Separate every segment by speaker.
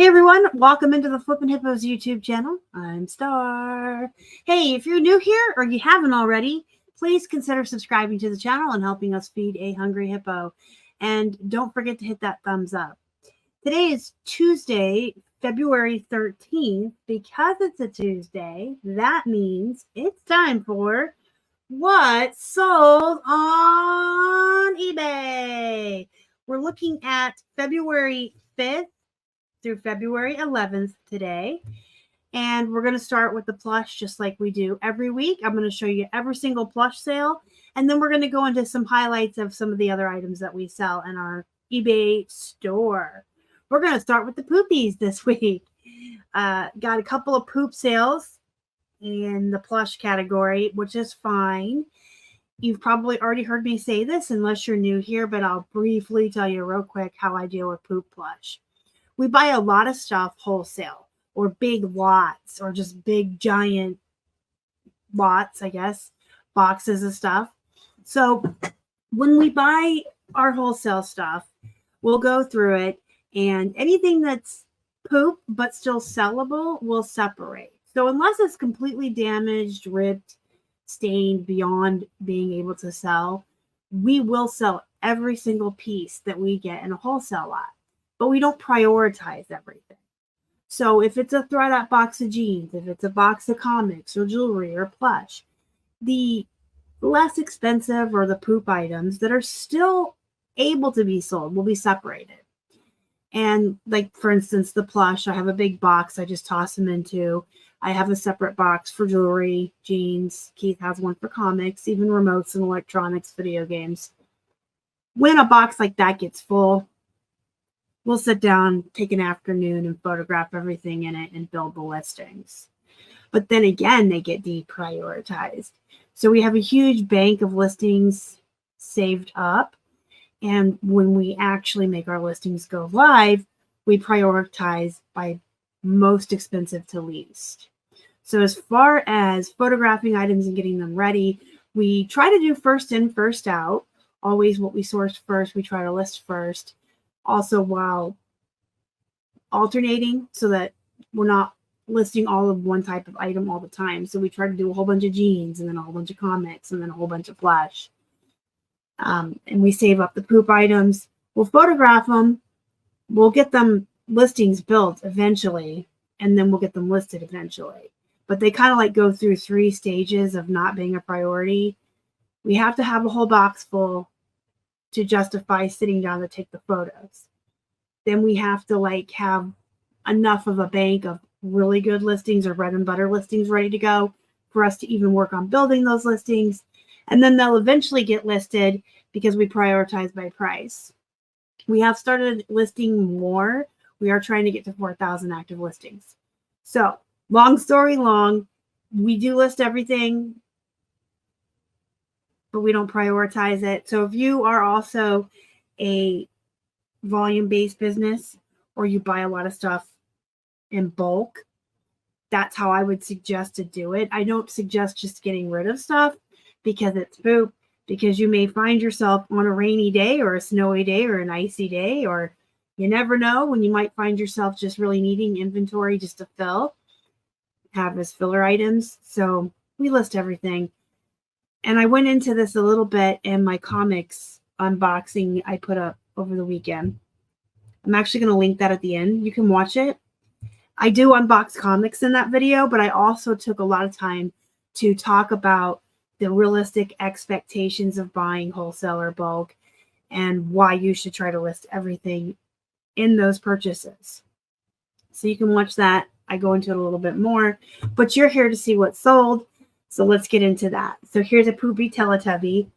Speaker 1: Hey everyone, welcome into the Flippin' Hippos YouTube channel. I'm Star. Hey, if you're new here or you haven't already, please consider subscribing to the channel and helping us feed a hungry hippo. And don't forget to hit that thumbs up. Today is Tuesday, February 13th. Because it's a Tuesday, that means it's time for What's Sold on eBay. We're looking at February 5th through February 11th today. And we're going to start with the plush just like we do every week. I'm going to show you every single plush sale. And then we're going to go into some highlights of some of the other items that we sell in our eBay store. We're going to start with the poopies this week. Got a couple of poop sales in the plush category, which is fine. You've probably already heard me say this unless you're new here, but I'll briefly tell you real quick how I deal with poop plush. We buy a lot of stuff wholesale or big lots or just big giant lots, I guess, boxes of stuff. So when we buy our wholesale stuff, we'll go through it and anything that's poop but still sellable, we'll separate. So unless it's completely damaged, ripped, stained beyond being able to sell, we will sell every single piece that we get in a wholesale lot. But we don't prioritize everything. So if it's a thread up box of jeans, if it's a box of comics or jewelry or plush, the less expensive or the poop items that are still able to be sold will be separated. And like, for instance, the plush, I have a big box I just toss them into. I have a separate box for jewelry, jeans. Keith has one for comics, even remotes and electronics, video games. When a box like that gets full, we'll sit down, take an afternoon, and photograph everything in it and build the listings. But then again, they get deprioritized. So we have a huge bank of listings saved up. And when we actually make our listings go live, we prioritize by most expensive to least. So as far as photographing items and getting them ready, we try to do first in, first out. Always what we source first, we try to list first. Also, while alternating so that we're not listing all of one type of item all the time. So we try to do a whole bunch of jeans and then a whole bunch of comics and then a whole bunch of flash. And we save up the poop items. We'll photograph them. We'll get them listings built eventually, and then we'll get them listed eventually. But they kind of like go through 3 stages of not being a priority. We have to have a whole box full to justify sitting down to take the photos. Then we have to like have enough of a bank of really good listings or bread and butter listings ready to go for us to even work on building those listings. And then they'll eventually get listed because we prioritize by price. We have started listing more. We are trying to get to 4,000 active listings. So long story long, we do list everything, but we don't prioritize it. So if you are also a volume-based business or you buy a lot of stuff in bulk, that's how I would suggest to do it. I don't suggest just getting rid of stuff because it's poop, because you may find yourself on a rainy day or a snowy day or an icy day, or you never know when you might find yourself just really needing inventory just to have as filler items. So we list everything. And I went into this a little bit in my comics unboxing I put up over the weekend. I'm actually going to link that at the end. You can watch it. I do unbox comics in that video, but I also took a lot of time to talk about the realistic expectations of buying wholesale or bulk and why you should try to list everything in those purchases. So you can watch that. I go into it a little bit more, but you're here to see what's sold. So let's get into that. So here's a poopy Teletubby.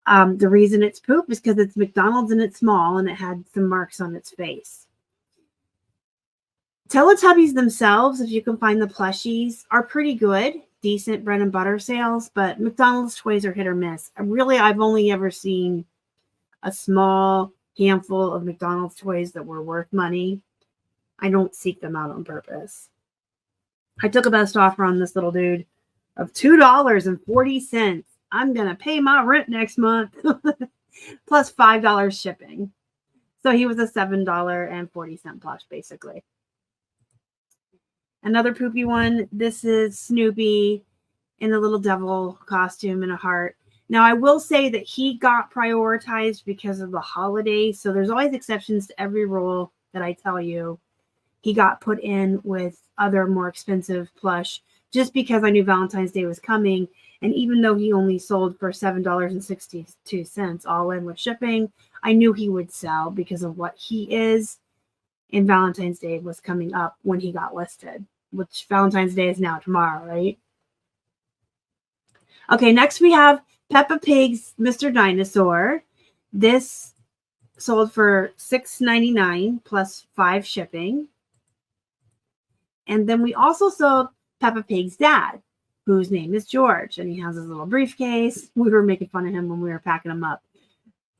Speaker 1: The reason it's poop is because it's McDonald's and it's small and it had some marks on its face. Teletubbies themselves, if you can find the plushies, are pretty good. Decent bread and butter sales, but McDonald's toys are hit or miss. I've only ever seen a small handful of McDonald's toys that were worth money. I don't seek them out on purpose. I took a best offer on this little dude of $2.40. I'm going to pay my rent next month plus $5 shipping. So he was a $7.40 plush basically. Another poopy one. This is Snoopy in a little devil costume and a heart. Now, I will say that he got prioritized because of the holiday. So there's always exceptions to every rule that I tell you. He got put in with other more expensive plush just because I knew Valentine's Day was coming. And even though he only sold for $7.62 all in with shipping, I knew he would sell because of what he is. And Valentine's Day was coming up when he got listed, which Valentine's Day is now tomorrow, right? Okay, next we have Peppa Pig's Mr. Dinosaur. This sold for $6.99 plus 5 shipping. And then we also sold Peppa Pig's dad, whose name is George, and he has his little briefcase. We were making fun of him when we were packing him up.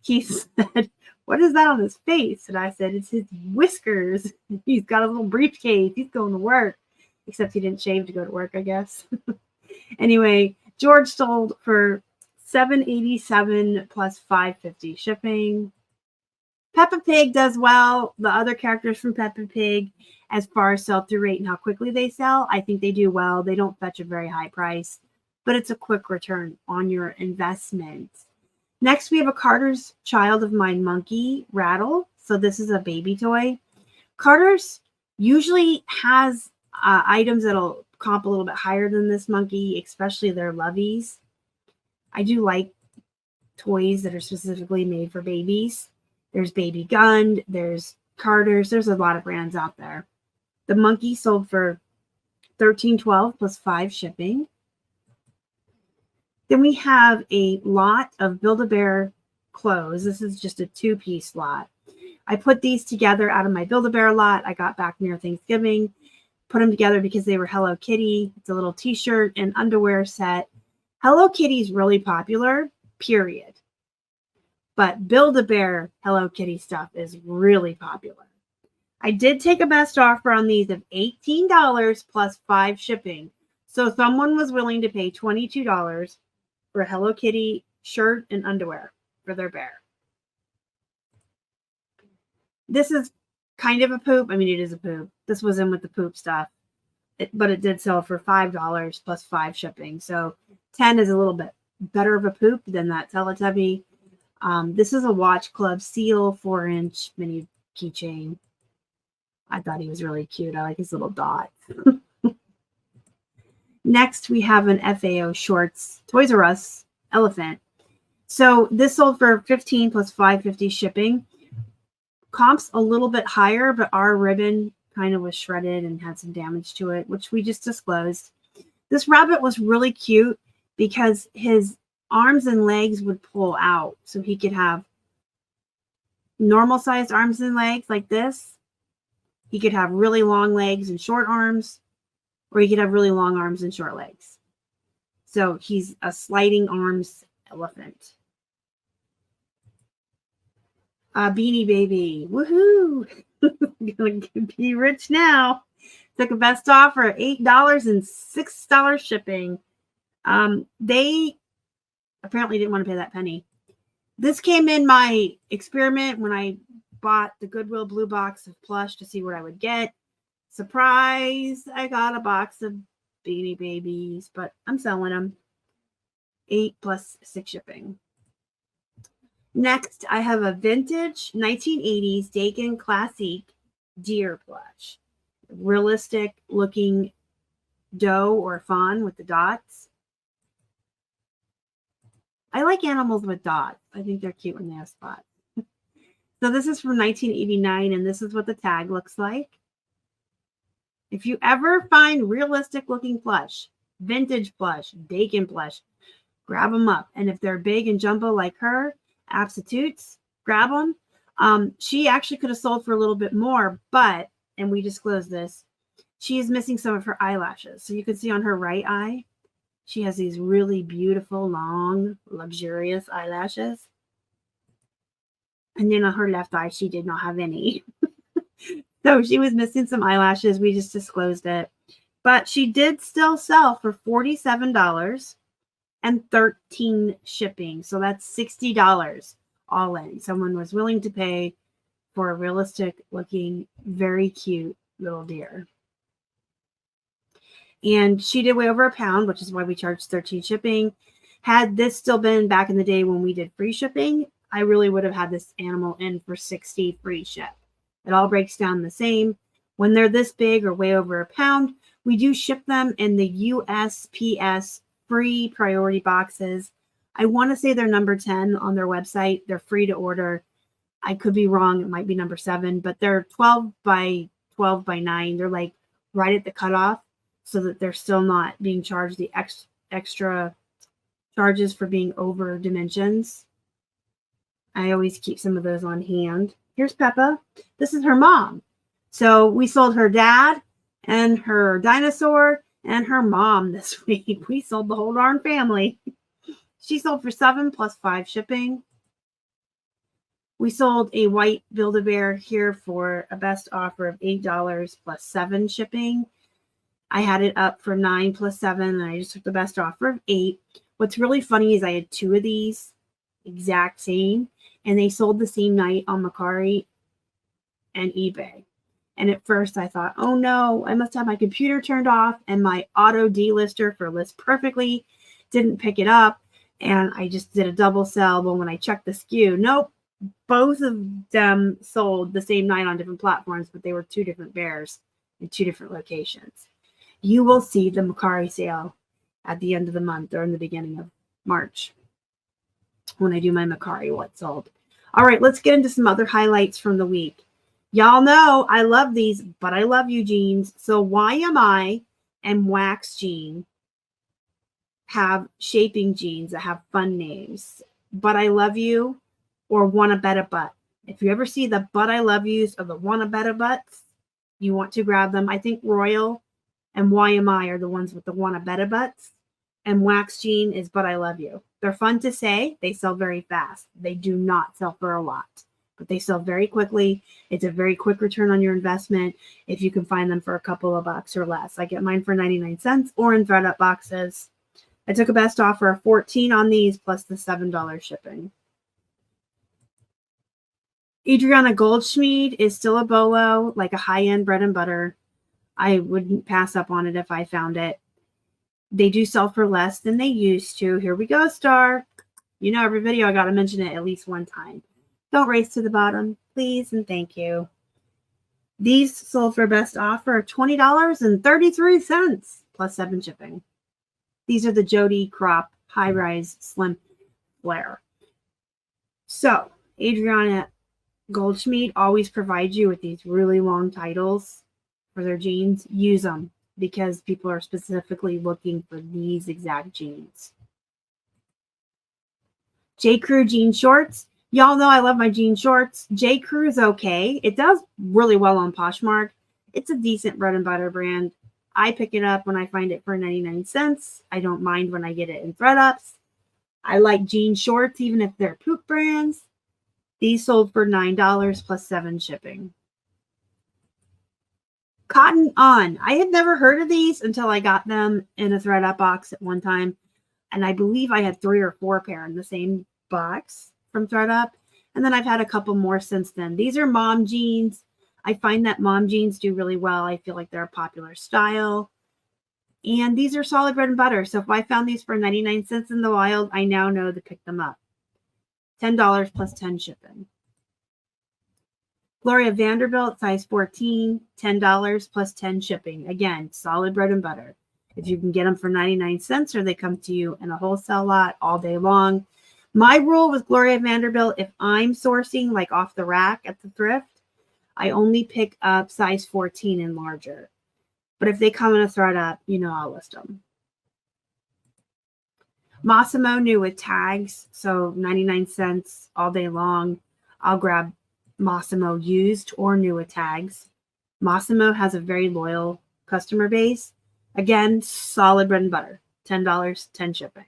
Speaker 1: He said, "What is that on his face?" And I said, "It's his whiskers. He's got a little briefcase. He's going to work." Except he didn't shave to go to work, I guess. Anyway, George sold for $7.87 plus $5.50 shipping. Peppa Pig does well. The other characters from Peppa Pig, as far as sell-through rate and how quickly they sell, I think they do well. They don't fetch a very high price, but it's a quick return on your investment. Next, we have a Carter's Child of Mine monkey rattle. So this is a baby toy. Carter's usually has items that'll comp a little bit higher than this monkey, especially their loveys. I do like toys that are specifically made for babies. There's Baby Gun, there's Carter's, there's a lot of brands out there. The monkey sold for $13.12 plus 5 shipping. Then we have a lot of Build-A-Bear clothes. This is just a 2-piece lot. I put these together out of my Build-A-Bear lot. I got back near Thanksgiving, put them together because they were Hello Kitty. It's a little t-shirt and underwear set. Hello Kitty is really popular, period. But Build-A-Bear Hello Kitty stuff is really popular. I did take a best offer on these of $18 plus 5 shipping. So someone was willing to pay $22 for a Hello Kitty shirt and underwear for their bear. This is kind of a poop. I mean, it is a poop. This was in with the poop stuff. But it did sell for $5 plus 5 shipping. So 10 is a little bit better of a poop than that Teletubby. This is a Watch Club Seal 4-inch mini keychain. I thought he was really cute. I like his little dot. Next, we have an FAO Shorts Toys R Us elephant. So this sold for $15 plus $5.50 shipping. Comp's a little bit higher, but our ribbon kind of was shredded and had some damage to it, which we just disclosed. This rabbit was really cute because his arms and legs would pull out. So he could have normal sized arms and legs like this. He could have really long legs and short arms, or he could have really long arms and short legs. So he's a sliding arms elephant. Beanie Baby. Woohoo! Gonna be rich now. Took a best offer at $8 and $6 shipping. They apparently didn't want to pay that penny. This came in my experiment when I bought the Goodwill blue box of plush to see what I would get. Surprise! I got a box of Beanie Babies, but I'm selling them. 8 plus 6 shipping. Next, I have a vintage 1980s Dakin Classic deer plush. Realistic looking doe or fawn with the dots. I like animals with dots. I think they're cute when they have spots. So this is from 1989, and this is what the tag looks like. If you ever find realistic looking plush, vintage plush, Dakin plush, grab them up. And if they're big and jumbo like her, absolutes, grab them. She actually could have sold for a little bit more, but, and we disclosed this, she is missing some of her eyelashes. So you can see on her right eye, she has these really beautiful, long, luxurious eyelashes. And then on her left eye, she did not have any. So she was missing some eyelashes. We just disclosed it. But she did still sell for $47 and $13 shipping. So that's $60 all in. Someone was willing to pay for a realistic looking, very cute little deer. And she did weigh over a pound, which is why we charged 13 shipping. Had this still been back in the day when we did free shipping, I really would have had this animal in for 60 free ship. It all breaks down the same. When they're this big or way over a pound, we do ship them in the USPS free priority boxes. I want to say they're number 10 on their website. They're free to order. I could be wrong. It might be number 7, but they're 12 by 12 by 9. They're like right at the cutoff so that they're still not being charged the extra charges for being over dimensions. I always keep some of those on hand. Here's Peppa. This is her mom. So we sold her dad and her dinosaur and her mom this week. We sold the whole darn family. She sold for $7 plus 5 shipping. We sold a white Build-A-Bear here for a best offer of $8 plus 7 shipping. I had it up for 9 plus 7, and I just took the best offer of 8. What's really funny is I had 2 of these exact same, and they sold the same night on Mercari and eBay. And at first I thought, oh no, I must have my computer turned off and my auto delister for List Perfectly didn't pick it up. And I just did a double sell. But when I checked the SKU, nope, both of them sold the same night on different platforms, but they were 2 different bears in 2 different locations. You will see the Mercari sale at the end of the month or in the beginning of March when I do my Mercari what sold. All right, let's get into some other highlights from the week. Y'all know I love these, but I love you jeans. So YMI and Wax Jean have shaping jeans that have fun names. But I Love You or Wanna Bet a Butt. If you ever see the But I Love Yous or the Wanna Bet a Butts, you want to grab them. I think Royal and YMI are the ones with the Wanna Bet a Butts. And Wax Jean is But I Love You. They're fun to say. They sell very fast. They do not sell for a lot, but they sell very quickly. It's a very quick return on your investment if you can find them for a couple of bucks or less. I get mine for 99 cents or in thread-up boxes. I took a best offer of 14 on these plus the $7 shipping. Adriana Goldschmied is still a bolo, like a high-end bread and butter. I wouldn't pass up on it if I found it. They do sell for less than they used to. Here we go, Star. You know, every video I got to mention it at least one time. Don't race to the bottom, please, and thank you. These sold for a best offer of $20.33 plus 7 shipping. These are the Jody Crop High Rise Slim Flare. So, Adriana Goldschmied always provides you with these really long titles for their jeans. Use them because people are specifically looking for these exact jeans. J. Crew jean shorts. Y'all know I love my jean shorts. J. Crew is okay. It does really well on Poshmark. It's a decent bread and butter brand. I pick it up when I find it for 99 cents. I don't mind when I get it in thread-ups. I like jean shorts even if they're poop brands. These sold for $9 plus 7 shipping. Cotton On. I had never heard of these until I got them in a thread-up box at one time. And I believe I had 3 or 4 pair in the same box from thread-up. And then I've had a couple more since then. These are mom jeans. I find that mom jeans do really well. I feel like they're a popular style. And these are solid bread and butter. So if I found these for 99 cents in the wild, I now know to pick them up. $10 plus 10 shipping. Gloria Vanderbilt, size 14, $10 plus 10 shipping. Again, solid bread and butter. If you can get them for 99 cents or they come to you in a wholesale lot all day long. My rule with Gloria Vanderbilt, if I'm sourcing like off the rack at the thrift, I only pick up size 14 and larger. But if they come in a thread up, you know I'll list them. Massimo new with tags, so 99 cents all day long. I'll grab Massimo used or new with tags. Massimo has a very loyal customer base. Again, solid bread and butter. $10, 10 shipping.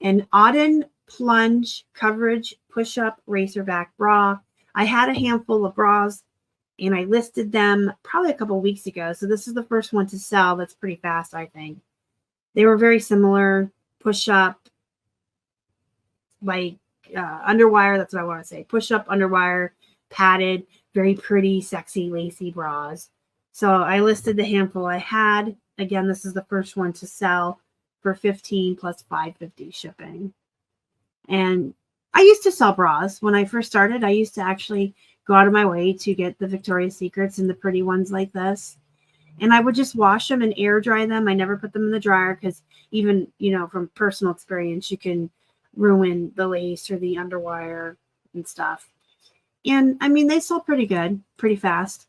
Speaker 1: An Auden Plunge Coverage Push-Up Racerback Bra. I had a handful of bras and I listed them probably a couple weeks ago. So this is the first one to sell. That's pretty fast, I think. They were very similar. Push-up, like underwire. That's what I want to say. Push-up, underwire, padded, very pretty, sexy, lacy bras. So I listed the handful I had. Again, this is the first one to sell for $15 plus $5.50 shipping. And I used to sell bras. When I first started, I used to actually go out of my way to get the Victoria's Secrets and the pretty ones like this. And I would just wash them and air dry them. I never put them in the dryer because even, from personal experience, you can ruin the lace or the underwire and stuff. And I mean, they sold pretty good, pretty fast.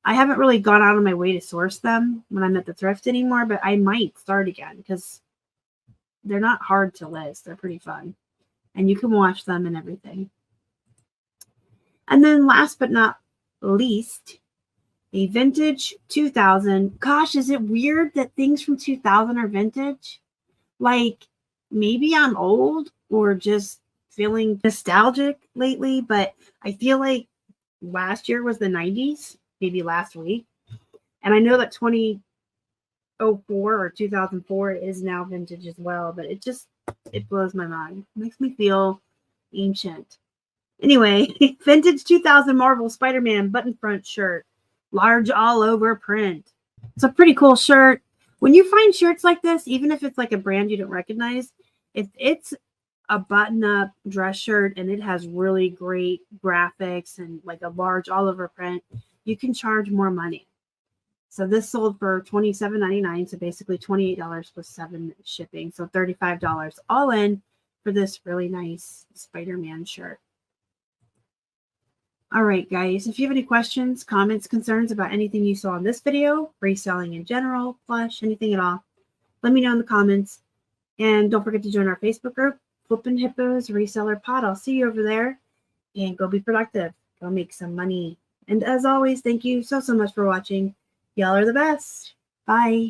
Speaker 1: I haven't really gone out of my way to source them when I'm at the thrift anymore, but I might start again because they're not hard to list. They're pretty fun. And you can wash them and everything. And then last but not least, a vintage 2000. Gosh, is it weird that things from 2000 are vintage? Like, maybe I'm old or just feeling nostalgic lately, but I feel like last year was the 90s, maybe last week. And I know that 2004 or 2004 is now vintage as well, but it blows my mind. It makes me feel ancient. Anyway, vintage 2000 Marvel Spider-Man button front shirt. Large all over print. It's a pretty cool shirt. When you find shirts like this, even if it's like a brand you don't recognize, if it's a button-up dress shirt and it has really great graphics and like a large all over print, you can charge more money. So this sold for $27.99, so basically $28 plus $7 shipping, so $35 all in for this really nice Spider-Man shirt. All right, guys, if you have any questions, comments, concerns about anything you saw in this video, reselling in general, Plush, anything at all, let me know in the comments. And don't forget to join our Facebook group, Flippin' Hippos Reseller Pod. I'll see you over there. And go be productive. Go make some money. And as always, thank you so much for watching. Y'all are the best. Bye.